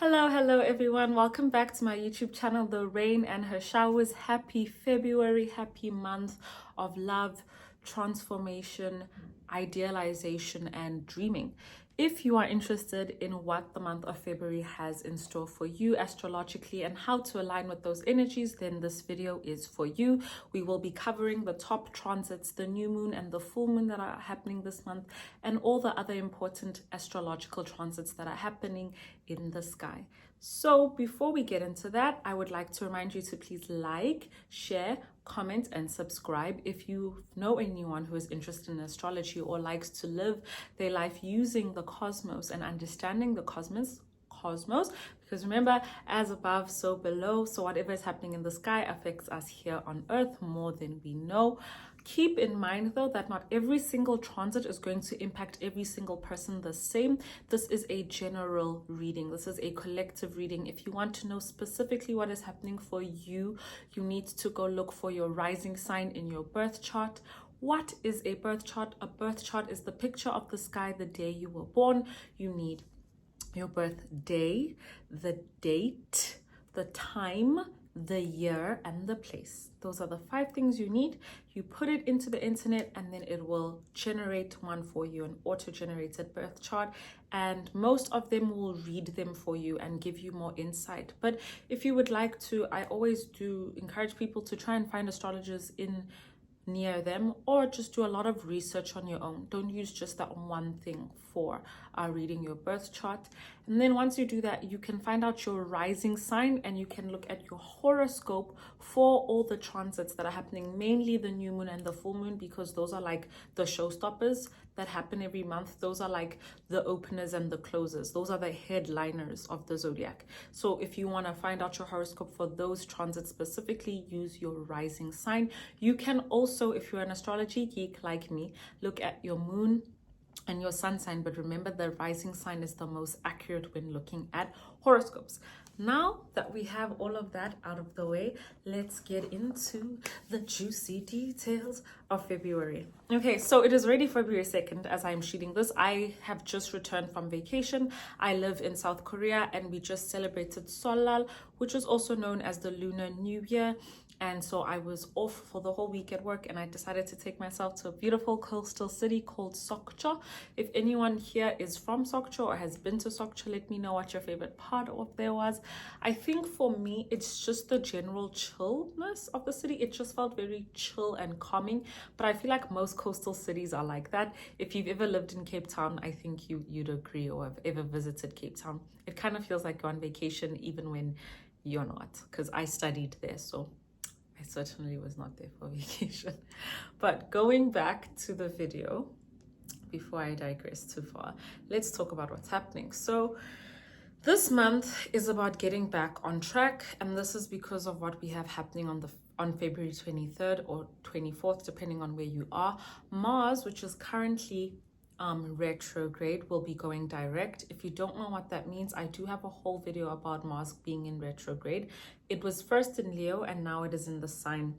Hello everyone. Welcome back to my YouTube channel, The Rain and Her Showers. Happy February, happy month of love, transformation, idealization, and dreaming. If you are interested in what the month of February has in store for you astrologically and how to align with those energies, then this video is for you. We will be covering the top transits, the new moon and the full moon that are happening this month, and all the other important astrological transits that are happening in the sky. So before we get into that, I would like to remind you to please like, share, comment, and subscribe if you know anyone who is interested in astrology or likes to live their life using the cosmos and understanding the cosmos, because remember, as above so below. So whatever is happening in the sky affects us here on earth more than we know. Keep in mind though that not every single transit is going to impact every single person the same. This is a general reading. This is a collective reading. If you want to know specifically what is happening for you, you need to go look for your rising sign in your birth chart. What is a birth chart? A birth chart is the picture of the sky the day you were born. You need your birthday, the date, the time, the year, and the place. Those are the 5 things you need. You put it into the internet and then it will generate one for you, an auto-generated birth chart, and most of them will read them for you and give you more insight. But if you would like to, I always do encourage people to try and find astrologers near them, or just do a lot of research on your own. Don't use just that one thing for reading your birth chart. And then once you do that, you can find out your rising sign and you can look at your horoscope for all the transits that are happening, mainly the new moon and the full moon, because those are like the showstoppers that happen every month. Those are like the openers and the closers. Those are the headliners of the zodiac. So if you want to find out your horoscope for those transits specifically, use your rising sign. You can also, if you're an astrology geek like me, look at your moon and your sun sign, but remember the rising sign is the most accurate when looking at horoscopes. Now that we have all of that out of the way, let's get into the juicy details of February. Okay, so it is already February 2nd as I'm shooting this. I have just returned from vacation. I live in South Korea and we just celebrated Solal, which is also known as the Lunar New Year. And so I was off for the whole week at work and I decided to take myself to a beautiful coastal city called Sokcho. If anyone here is from Sokcho or has been to Sokcho, let me know what your favorite part of there was. I think for me, it's just the general chillness of the city. It just felt very chill and calming, but I feel like most coastal cities are like that. If you've ever lived in Cape Town, I think you'd agree, or have ever visited Cape Town. It kind of feels like you're on vacation even when you're not, because I studied there, so I certainly was not there for vacation. But going back to the video, before I digress too far, let's talk about what's happening. So this month is about getting back on track, and this is because of what we have happening on February 23rd or 24th, depending on where you are. Mars, which is currently retrograde, will be going direct. If you don't know what that means, I do have a whole video about Mars being in retrograde. It was first in Leo and now it is in the sign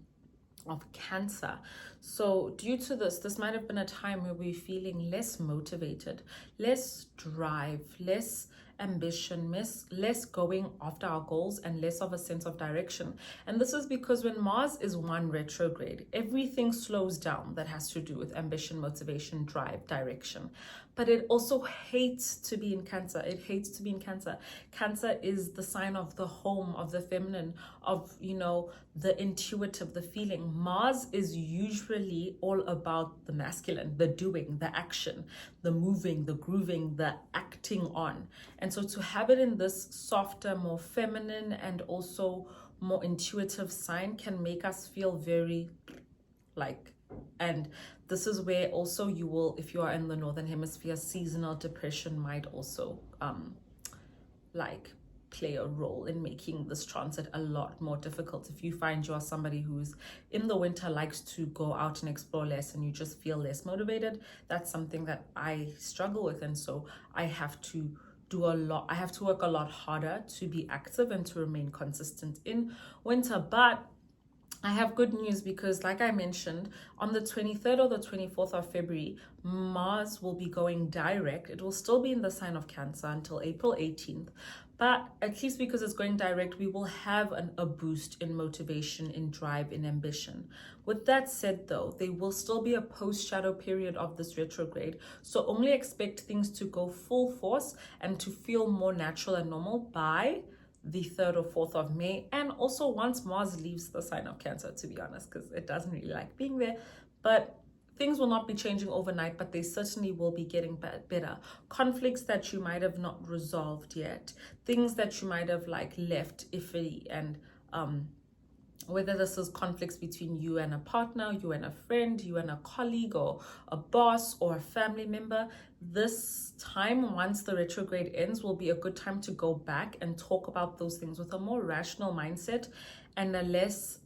of Cancer. So due to this might have been a time where we're feeling less motivated, less drive, less ambition, less going after our goals, and less of a sense of direction. And this is because when Mars is one retrograde, everything slows down that has to do with ambition, motivation, drive, direction. But it also hates to be in Cancer. It hates to be in Cancer. Cancer is the sign of the home, of the feminine, of, the intuitive, the feeling. Mars is usually all about the masculine, the doing, the action, the moving, the grooving, the acting on. And so to have it in this softer, more feminine, and also more intuitive sign can make us feel very and this is where also you will, if you are in the northern hemisphere, seasonal depression might also play a role in making this transit a lot more difficult. If you find you are somebody who's in the winter likes to go out and explore less and you just feel less motivated, that's something that I struggle with. And so I have to work a lot harder to be active and to remain consistent in winter. But I have good news because, like I mentioned, on the 23rd or the 24th of February, Mars will be going direct. It will still be in the sign of Cancer until April 18th. But at least because it's going direct, we will have a boost in motivation, in drive, in ambition. With that said, though, there will still be a post-shadow period of this retrograde. So only expect things to go full force and to feel more natural and normal by the 3rd or 4th of May, and also once Mars leaves the sign of Cancer, to be honest, because it doesn't really like being there. But things will not be changing overnight, but they certainly will be getting better. Conflicts that you might have not resolved yet, things that you might have like left iffy, and whether this is conflicts between you and a partner, you and a friend, you and a colleague, or a boss or a family member, this time, once the retrograde ends, will be a good time to go back and talk about those things with a more rational mindset and a less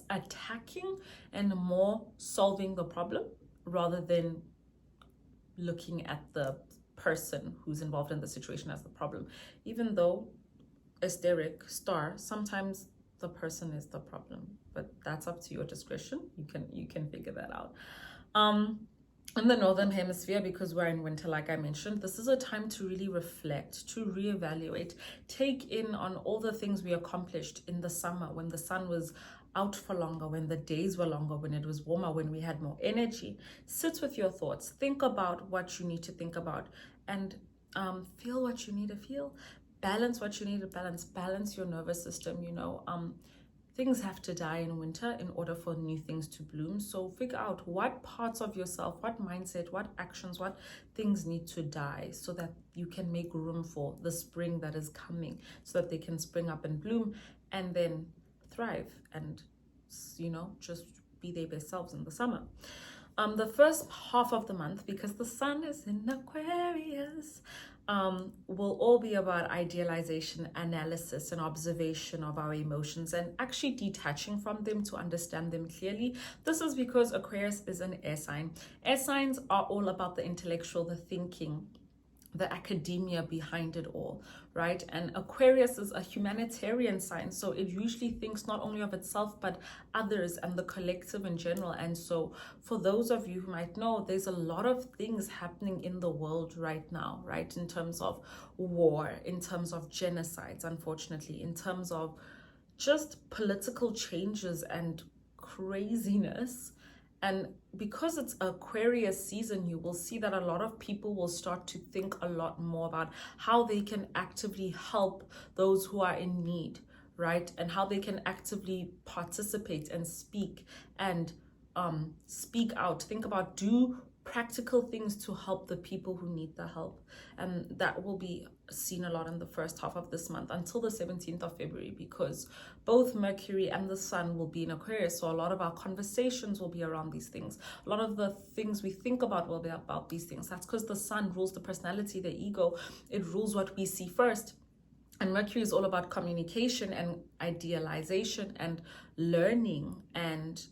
attacking and more solving the problem, rather than looking at the person who's involved in the situation as the problem. Even though Asterisk star, sometimes the person is the problem, but that's up to your discretion. You can figure that out. In the northern hemisphere, because we're in winter, like I mentioned, this is a time to really reflect, to reevaluate, take in on all the things we accomplished in the summer, when the sun was out for longer, when the days were longer, when it was warmer, when we had more energy. Sit with your thoughts, think about what you need to think about, and feel what you need to feel. Balance what you need to balance your nervous system. Things have to die in winter in order for new things to bloom. So figure out what parts of yourself, what mindset, what actions, what things need to die, so that you can make room for the spring that is coming, so that they can spring up and bloom and then thrive and, just be their best selves in the summer. The first half of the month, because the sun is in Aquarius, will all be about idealization, analysis, and observation of our emotions, and actually detaching from them to understand them clearly. This is because Aquarius is an air sign. Air signs are all about the intellectual, the thinking, the academia behind it all, right? And Aquarius is a humanitarian sign, so it usually thinks not only of itself but others and the collective in general. And so for those of you who might know, there's a lot of things happening in the world right now, right? In terms of war, in terms of genocides, unfortunately, in terms of just political changes and craziness. And because it's Aquarius season, you will see that a lot of people will start to think a lot more about how they can actively help those who are in need, right? And how they can actively participate and speak out. Think about, do practical things to help the people who need the help. And that will be seen a lot in the first half of this month until the 17th of February, because both Mercury and the Sun will be in Aquarius. So a lot of our conversations will be around these things. A lot of the things we think about will be about these things. That's because the Sun rules the personality, the ego. It rules what we see first. And Mercury is all about communication and idealization and learning and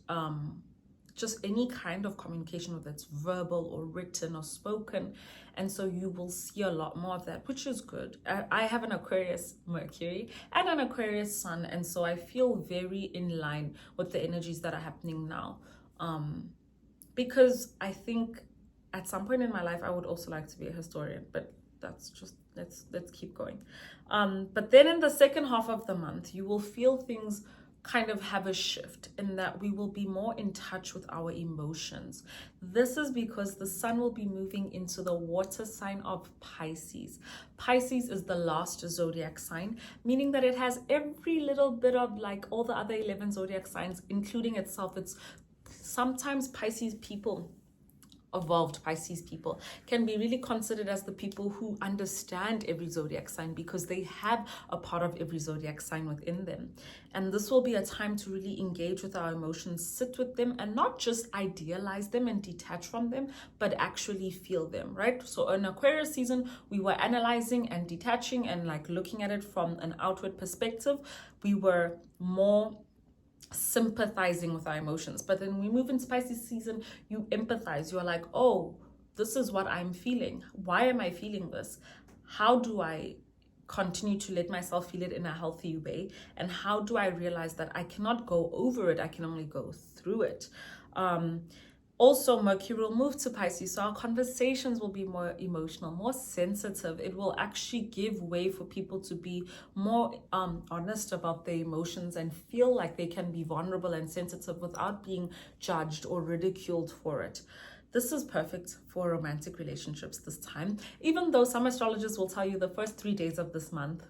just any kind of communication, whether it's verbal or written or spoken. And so you will see a lot more of that, which is good. I have an Aquarius Mercury and an Aquarius Sun, and so I feel very in line with the energies that are happening now, because I think at some point in my life I would also like to be a historian, but that's just, let's keep going. But then in the second half of the month, you will feel things kind of have a shift, in that we will be more in touch with our emotions. This is because the Sun will be moving into the water sign of Pisces. Pisces is the last zodiac sign, meaning that it has every little bit of like all the other 11 zodiac signs, including itself. It's sometimes evolved Pisces people can be really considered as the people who understand every zodiac sign, because they have a part of every zodiac sign within them. And this will be a time to really engage with our emotions, sit with them, and not just idealize them and detach from them, but actually feel them, right? So in Aquarius season, we were analyzing and detaching and like looking at it from an outward perspective. We were more sympathizing with our emotions. But then we move into Pisces season, you empathize. You're like, oh, this is what I'm feeling. Why am I feeling this? How do I continue to let myself feel it in a healthy way? And how do I realize that I cannot go over it, I can only go through it? Also, Mercury will move to Pisces, so our conversations will be more emotional, more sensitive. It will actually give way for people to be more honest about their emotions and feel like they can be vulnerable and sensitive without being judged or ridiculed for it. This is perfect for romantic relationships this time, even though some astrologers will tell you the first 3 days of this month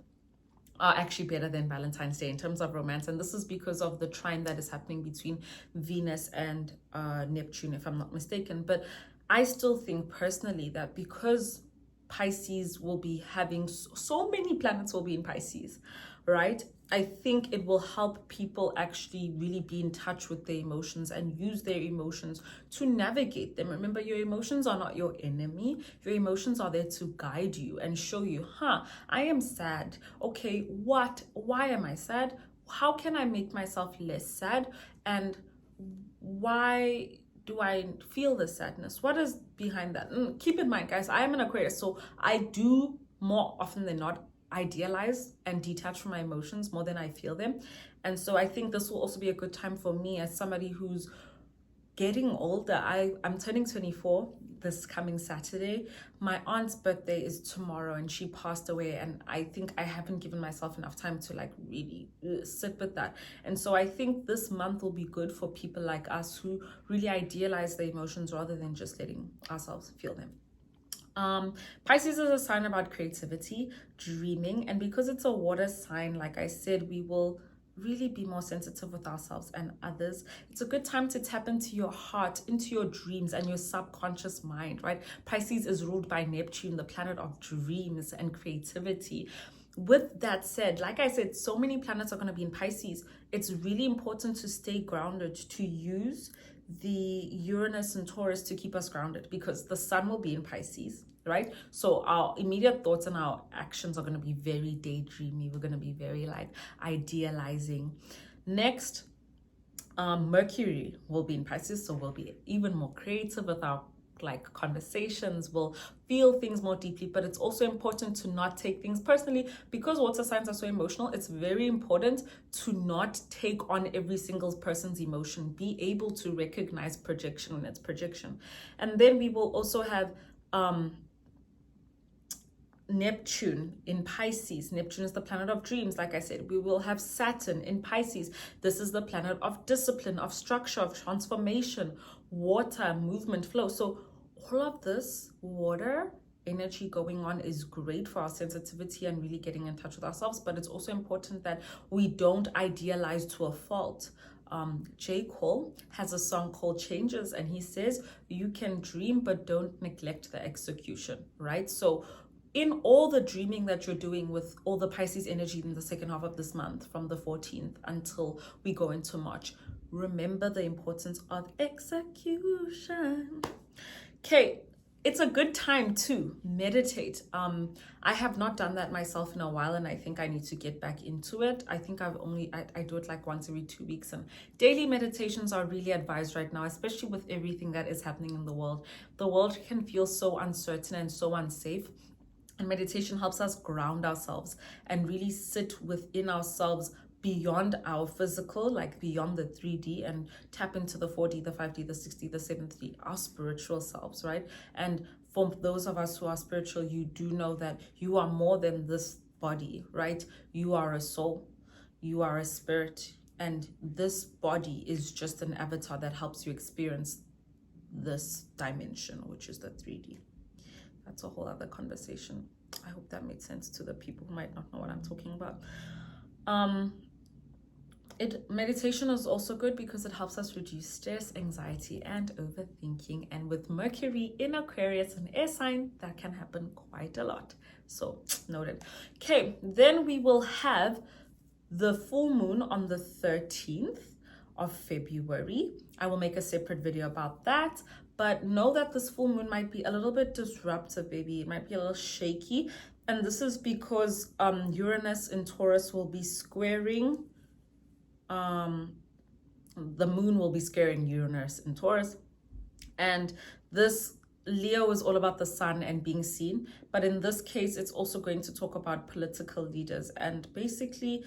are actually better than Valentine's Day in terms of romance. And this is because of the trine that is happening between Venus and Neptune, if I'm not mistaken. But I still think personally that because Pisces will be having so many planets will be in Pisces, right? I think it will help people actually really be in touch with their emotions and use their emotions to navigate them. Remember, your emotions are not your enemy. Your emotions are there to guide you and show you, I am sad. Okay, why am I sad? How can I make myself less sad? And why do I feel the sadness? What is behind that? And keep in mind, guys, I am an Aquarius, so I do more often than not idealize and detach from my emotions more than I feel them. And so I think this will also be a good time for me as somebody who's getting older. I'm turning 24 this coming Saturday. My aunt's birthday is tomorrow and she passed away, and I think I haven't given myself enough time to like really sit with that. And so I think this month will be good for people like us who really idealize their emotions rather than just letting ourselves feel them. Pisces is a sign about creativity, dreaming, and because it's a water sign, like I said, we will really be more sensitive with ourselves and others. It's a good time to tap into your heart, into your dreams and your subconscious mind, right? Pisces is ruled by Neptune, the planet of dreams and creativity. With that said, like I said, so many planets are going to be in Pisces. It's really important to stay grounded, to use the Uranus and Taurus to keep us grounded, because the sun will be in Pisces, right? So our immediate thoughts and our actions are going to be very daydreamy. We're going to be very like idealizing. Next, Mercury will be in Pisces, so we'll be even more creative with our like conversations. We'll feel things more deeply, but it's also important to not take things personally, because water signs are so emotional. It's very important to not take on every single person's emotion. Be able to recognize projection when it's projection. And then we will also have Neptune in Pisces. Neptune is the planet of dreams. Like I said, we will have Saturn in Pisces. This is the planet of discipline, of structure, of transformation, water, movement, flow. So all of this water energy going on is great for our sensitivity and really getting in touch with ourselves, but it's also important that we don't idealize to a fault. J. Cole has a song called Changes, and he says you can dream but don't neglect the execution, right? So in all the dreaming that you're doing with all the Pisces energy in the second half of this month, from the 14th until we go into March, remember the importance of execution. Okay, it's a good time to meditate. I have not done that myself in a while, and I think I need to get back into it. I think I do it like once every 2 weeks, and daily meditations are really advised right now, especially with everything that is happening in the world. The world can feel so uncertain and so unsafe. And meditation helps us ground ourselves and really sit within ourselves beyond our physical, like beyond the 3D, and tap into the 4D, the 5D, the 6D, the 7D, our spiritual selves, right? And for those of us who are spiritual, you do know that you are more than this body, right? You are a soul, you are a spirit, and this body is just an avatar that helps you experience this dimension, which is the 3D. That's a whole other conversation. I hope that made sense to the people who might not know what I'm talking about. Meditation is also good because it helps us reduce stress, anxiety, and overthinking. And with Mercury in Aquarius, an air sign, that can happen quite a lot. So noted. Okay, then we will have the full moon on the 13th of February. I will make a separate video about that. But know that this full moon might be a little bit disruptive, baby. It might be a little shaky. And this is because Uranus in Taurus will be squaring, the moon will be squaring Uranus in Taurus. And this Leo is all about the sun and being seen, but in this case, it's also going to talk about political leaders and basically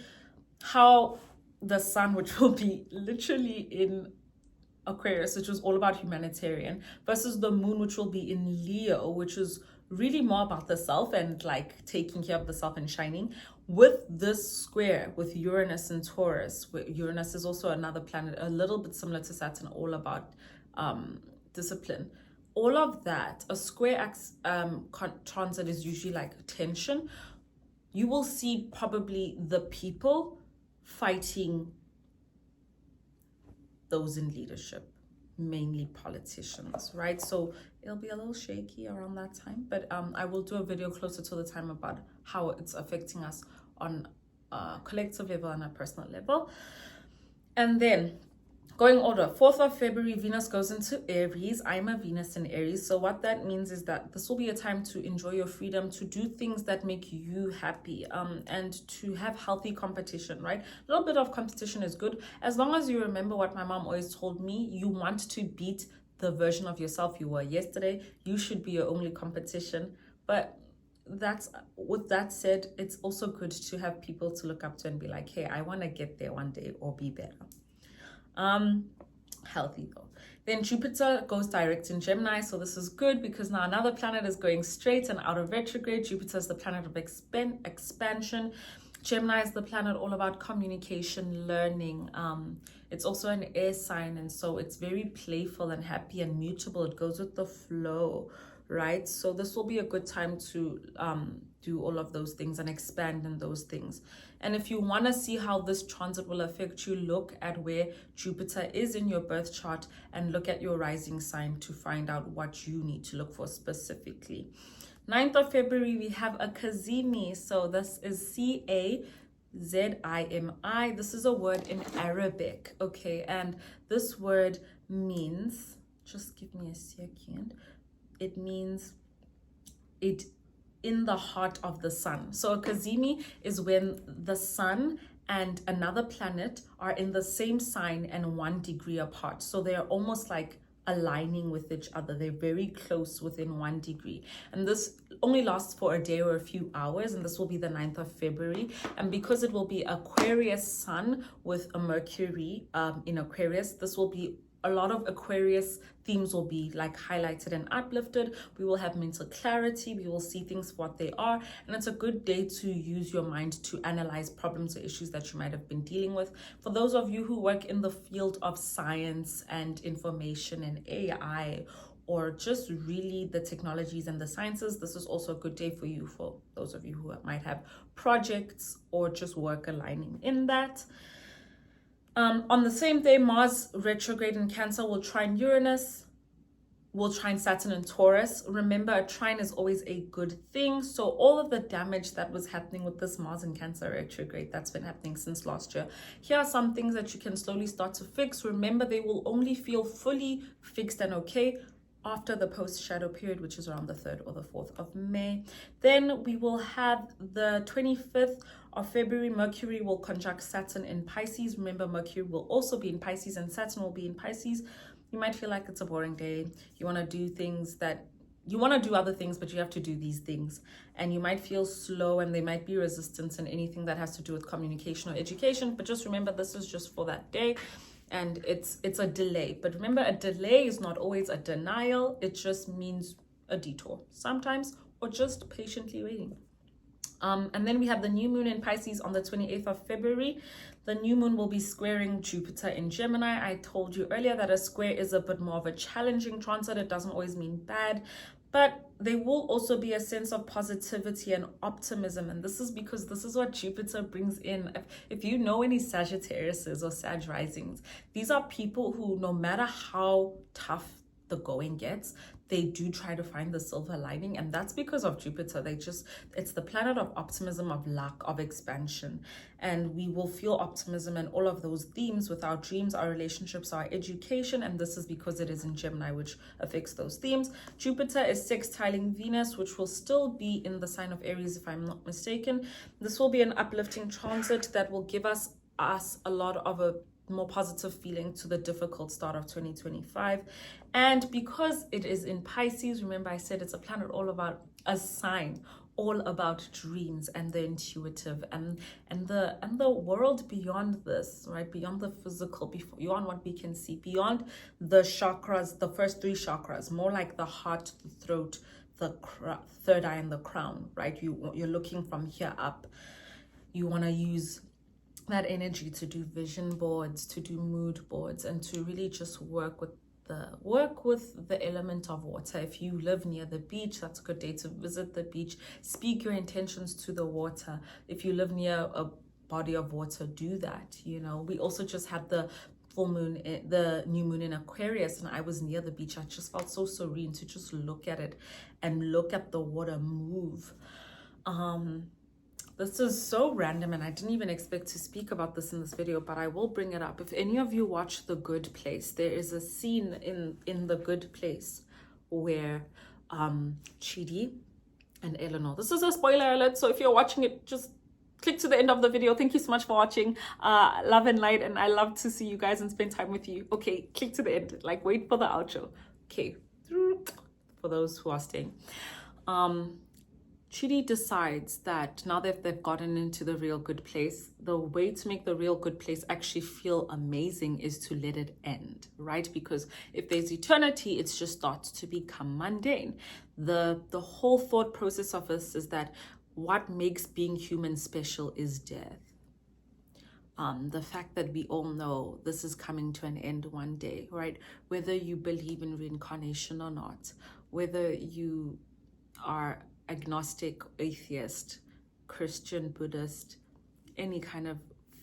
how the sun, which will be literally in Aquarius, which was all about humanitarian, versus the moon, which will be in Leo, which is really more about the self and like taking care of the self and shining. With this square with Uranus and Taurus, where Uranus is also another planet a little bit similar to Saturn, all about discipline. All of that, a square transit is usually like tension. You will see probably the people fighting those in leadership, mainly politicians, right? So it'll be a little shaky around that time, but I will do a video closer to the time about how it's affecting us on a collective level and a personal level. And then going order, 4th of February, Venus goes into Aries. I'm a Venus in Aries. So what that means is that this will be a time to enjoy your freedom, to do things that make you happy, and to have healthy competition, right? A little bit of competition is good. As long as you remember what my mom always told me, you want to beat the version of yourself you were yesterday. You should be your only competition. But with that said, it's also good to have people to look up to and be like, hey, I want to get there one day or be better. Healthy though. Then Jupiter goes direct in Gemini, so this is good because now another planet is going straight and out of retrograde. Jupiter is the planet of expansion. Gemini is the planet all about communication, learning. It's also an air sign, and so it's very playful and happy and mutable. It goes with the flow, right? So this will be a good time to do all of those things and expand in those things. And if you want to see how this transit will affect you, look at where Jupiter is in your birth chart and look at your rising sign to find out what you need to look for specifically. 9th of February, we have a Cazimi. So this is Cazimi. This is a word in Arabic, okay? And this word means, just give me a second. It means it in the heart of the sun. So a Cazimi is when the sun and another planet are in the same sign and 1 degree apart. So they're almost like aligning with each other. They're very close within 1 degree. And this only lasts for a day or a few hours, and this will be the 9th of February. And because it will be Aquarius sun with a Mercury in Aquarius, this will be a lot of Aquarius themes will be like highlighted and uplifted. We will have mental clarity. We will see things for what they are. And it's a good day to use your mind to analyze problems or issues that you might have been dealing with. For those of you who work in the field of science and information and AI, or just really the technologies and the sciences, this is also a good day for you, for those of you who might have projects or just work aligning in that. On the same day, Mars retrograde in Cancer will trine Uranus, will trine Saturn in Taurus. Remember, a trine is always a good thing. So all of the damage that was happening with this Mars in Cancer retrograde, that's been happening since last year. Here are some things that you can slowly start to fix. Remember, they will only feel fully fixed and okay after the post-shadow period, which is around the 3rd or the 4th of May. Then we will have the 25th of February, Mercury will conjunct Saturn in Pisces. Remember, Mercury will also be in Pisces and Saturn will be in Pisces. You might feel like it's a boring day. You want to do things that you want to do other things, but you have to do these things. And you might feel slow and there might be resistance in anything that has to do with communication or education. But just remember, this is just for that day. And it's a delay. But remember, a delay is not always a denial. It just means a detour sometimes, or just patiently waiting. And then we have the new moon in Pisces on the 28th of February. The new moon will be squaring Jupiter in Gemini. I told you earlier that a square is a bit more of a challenging transit. It doesn't always mean bad, but there will also be a sense of positivity and optimism. And this is because this is what Jupiter brings in. If you know any Sagittariuses or Sag risings, these are people who, no matter how tough the going gets, they do try to find the silver lining, and that's because of Jupiter. It's the planet of optimism, of luck, of expansion, and we will feel optimism and all of those themes with our dreams, our relationships, our education, and this is because it is in Gemini, which affects those themes. Jupiter is sextiling Venus, which will still be in the sign of Aries, if I'm not mistaken. This will be an uplifting transit that will give us a lot of a more positive feeling to the difficult start of 2025. And because it is in Pisces, remember I said it's a planet all about a sign, all about dreams and the intuitive and the world beyond this, right? Beyond the physical, beyond what we can see, beyond the chakras, the first three chakras, more like the heart, the throat, the third eye, and the crown, right? You're looking from here up. You want to use that energy to do vision boards, to do mood boards, and to really just work with the element of water. If you live near the beach, that's a good day to visit the beach. Speak your intentions to the water. If you live near a body of water, do that. You know, we also just had the full moon, the new moon in Aquarius, and I was near the beach. I just felt so serene to just look at it and look at the water move. This is so random, and I didn't even expect to speak about this in this video, but I will bring it up. If any of you watch The Good Place, there is a scene in The Good Place where Chidi and Eleanor, this is a spoiler alert, so if you're watching it, just click to the end of the video. Thank you so much for watching. Love and light, and I love to see you guys and spend time with you. Okay, click to the end, like wait for the outro. Okay, for those who are staying. Chidi decides that now that they've gotten into the real good place, the way to make the real good place actually feel amazing is to let it end, right? Because if there's eternity, it just starts to become mundane. The whole thought process of this is that what makes being human special is death. The fact that we all know this is coming to an end one day, right? Whether you believe in reincarnation or not, whether you are agnostic, atheist, Christian, Buddhist, any kind of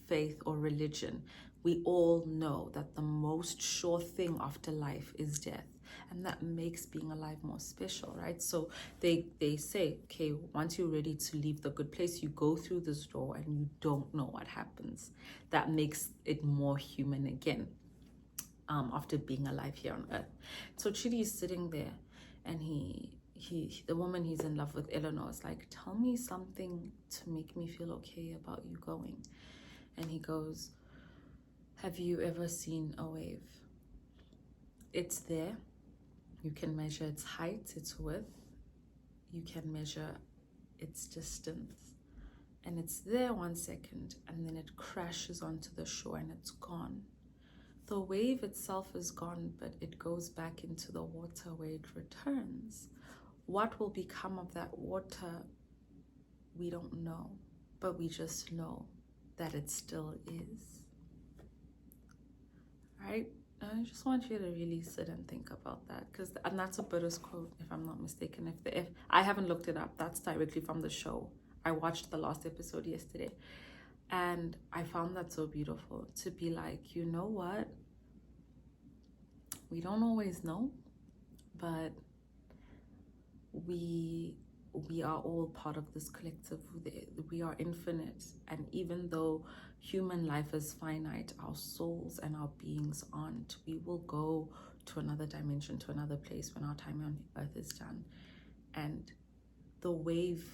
faith or religion, we all know that the most sure thing after life is death, and that makes being alive more special, right? So they say, okay, once you're ready to leave the good place, you go through this door and you don't know what happens. That makes it more human again, after being alive here on earth. So Chidi is sitting there, and the woman he's in love with, Eleanor, is like, tell me something to make me feel okay about you going. And he goes, have you ever seen a wave? It's there. You can measure its height, its width. You can measure its distance. And it's there 1 second, and then it crashes onto the shore and it's gone. The wave itself is gone, but it goes back into the water where it returns. What will become of that water, we don't know, but we just know that it still is. Right? I just want you to really sit and think about that, and that's a Buddhist quote, if I'm not mistaken. If I haven't looked it up, that's directly from the show. I watched the last episode yesterday, and I found that so beautiful, to be like, you know what? We don't always know, but we are all part of this collective. We are infinite, and even though human life is finite, our souls and our beings aren't. We will go to another dimension, to another place when our time on earth is done. And the wave,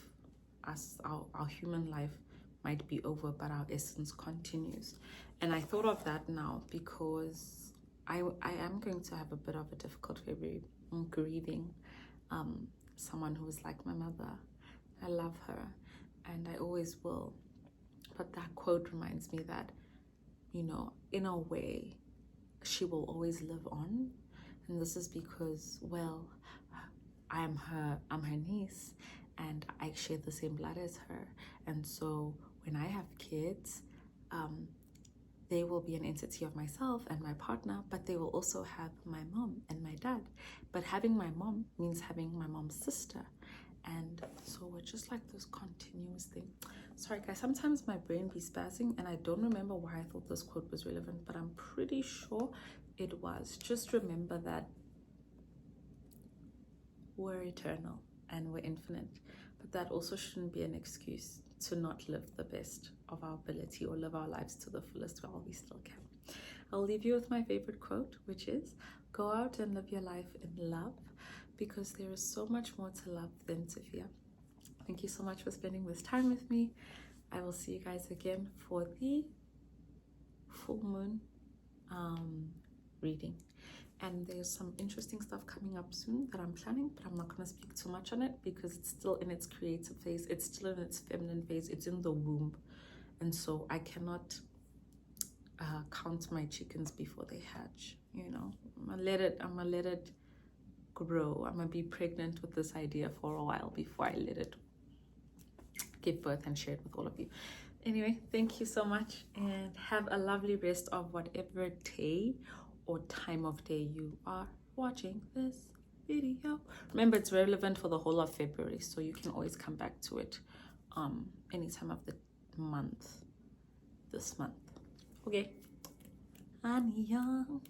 our human life might be over, but our essence continues. And I thought of that now because I am going to have a bit of a difficult February. I'm grieving someone who was like my mother. I love her, and I always will. But that quote reminds me that, you know, in a way, she will always live on. And this is because, well, I'm her niece, and I share the same blood as her. And so when I have kids, they will be an entity of myself and my partner, but they will also have my mom and my dad. But having my mom means having my mom's sister. And so we're just like this continuous thing. Sorry guys, sometimes my brain be spazzing, and I don't remember why I thought this quote was relevant, but I'm pretty sure it was. Just remember that we're eternal and we're infinite, but that also shouldn't be an excuse to not live the best of our ability or live our lives to the fullest while we still can. I'll leave you with my favorite quote, which is, go out and live your life in love, because there is so much more to love than to fear. Thank you so much for spending this time with me. I will see you guys again for the full moon reading. And there's some interesting stuff coming up soon that I'm planning, but I'm not going to speak too much on it because it's still in its creative phase. It's still in its feminine phase. It's in the womb. And so I cannot count my chickens before they hatch. You know, I'm gonna let it grow. I'm gonna be pregnant with this idea for a while before I let it give birth and share it with all of you. Anyway, thank you so much and have a lovely rest of whatever day or time of day you are watching this video. Remember, it's relevant for the whole of February, so you can always come back to it any time of the month this month. Okay, annyeong.